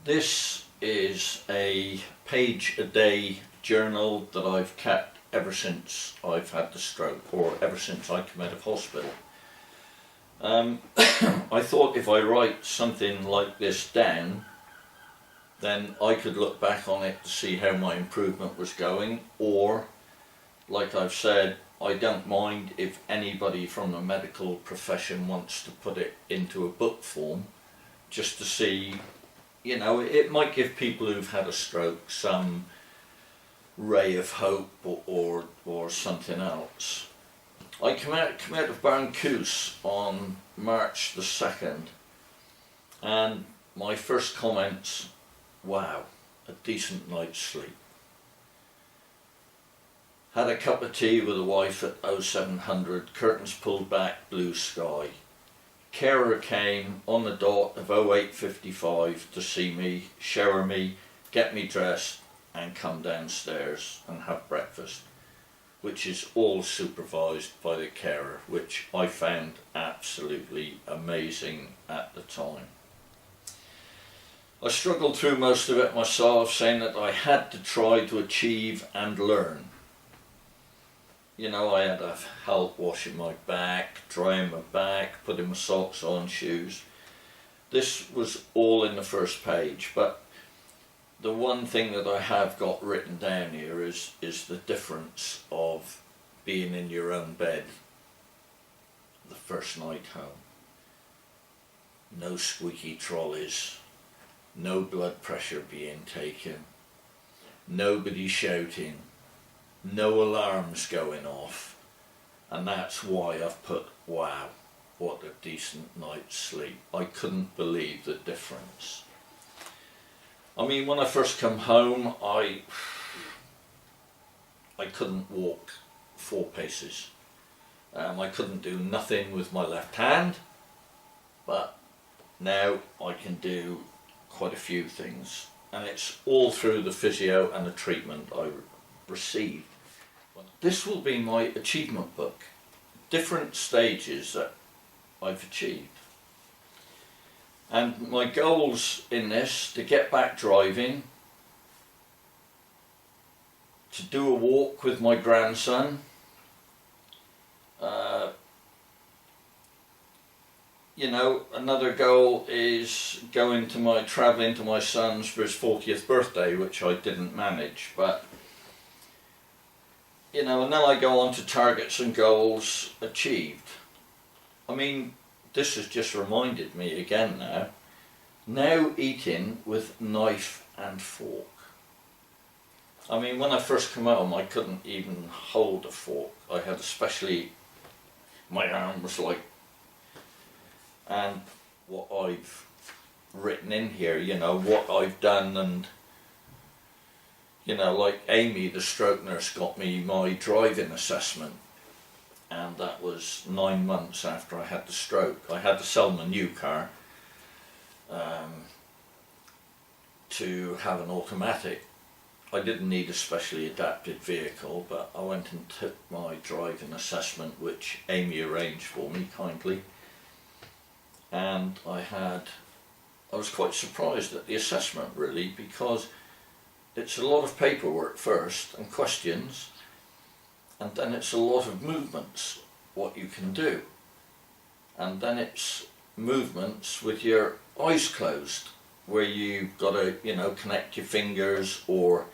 This is a page-a-day journal that I've kept ever since I've had the stroke, or ever since I came out of hospital. I thought if I write something like this down, then I could look back on it to see how my improvement was going, or, like I've said, I don't mind if anybody from the medical profession wants to put it into a book form, just to see, you know, it might give people who've had a stroke some ray of hope or something else. I came out of Barncuse on March the 2nd, and my first comments, wow, a decent night's sleep. Had a cup of tea with the wife at 0700, curtains pulled back, blue sky. Carer came on the dot of 08:55 to see me, shower me, get me dressed and come downstairs and have breakfast, which is all supervised by the carer, which I found absolutely amazing at the time. I struggled through most of it myself, saying that I had to try to achieve and learn. You know, I had to have help washing my back, drying my back, putting my socks on, shoes. This was all in the first page, but the one thing that I have got written down here is the difference of being in your own bed the first night home. No squeaky trolleys, no blood pressure being taken, nobody shouting, no alarms going off, and that's why I've put, wow, what a decent night's sleep. I couldn't believe the difference. I mean, when I first come home, I couldn't walk 4 paces. I couldn't do nothing with my left hand, but now I can do quite a few things, and it's all through the physio and the treatment I received. This will be my achievement book, different stages that I've achieved. And my goals in this: to get back driving, to do a walk with my grandson, you know, another goal is travelling to my son's for his 40th birthday, which I didn't manage, but you know, and then I go on to targets and goals achieved. I mean, this has just reminded me again now eating with knife and fork. I mean, when I first came home, I couldn't even hold a fork. I had especially, my arm was like, and what I've written in here, you know, what I've done, and you know, like Amy, the stroke nurse, got me my driving assessment, and that was 9 months after I had the stroke. I had to sell my new car to have an automatic. I didn't need a specially adapted vehicle, but I went and took my driving assessment, which Amy arranged for me kindly, and I was quite surprised at the assessment, really, because it's a lot of paperwork first and questions, and then it's a lot of movements, what you can do, and then it's movements with your eyes closed, where you've got to, you know, connect your fingers, or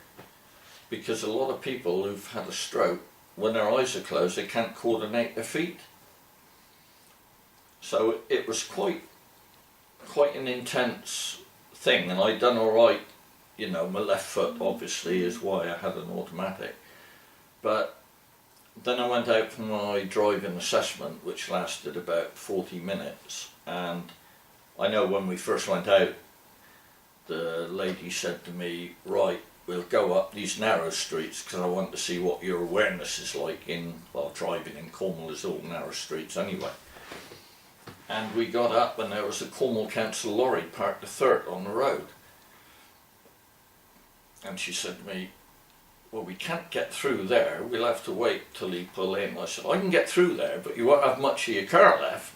because a lot of people who've had a stroke, when their eyes are closed, they can't coordinate their feet. So it was quite an intense thing, and I'd done all right. You know, my left foot obviously is why I had an automatic. But then I went out for my driving assessment, which lasted about 40 minutes. And I know when we first went out, the lady said to me, right, we'll go up these narrow streets because I want to see what your awareness is like driving in Cornwall is all narrow streets anyway. And we got up and there was a Cornwall Council lorry parked a third on the road. And she said to me, well, we can't get through there, we'll have to wait till you pull in. I said, I can get through there, but you won't have much of your car left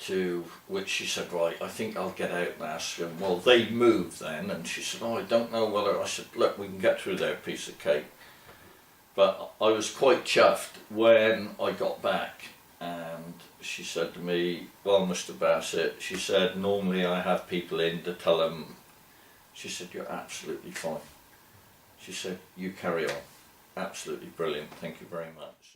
to which she said, right, I think I'll get out and ask them. Well, they moved then, and she said, oh, I don't know whether, I said, look, we can get through their piece of cake. But I was quite chuffed when I got back, and she said to me, well, Mr. Bassett, she said, normally I have people in to tell them, she said, you're absolutely fine. She said, you carry on. Absolutely brilliant, thank you very much.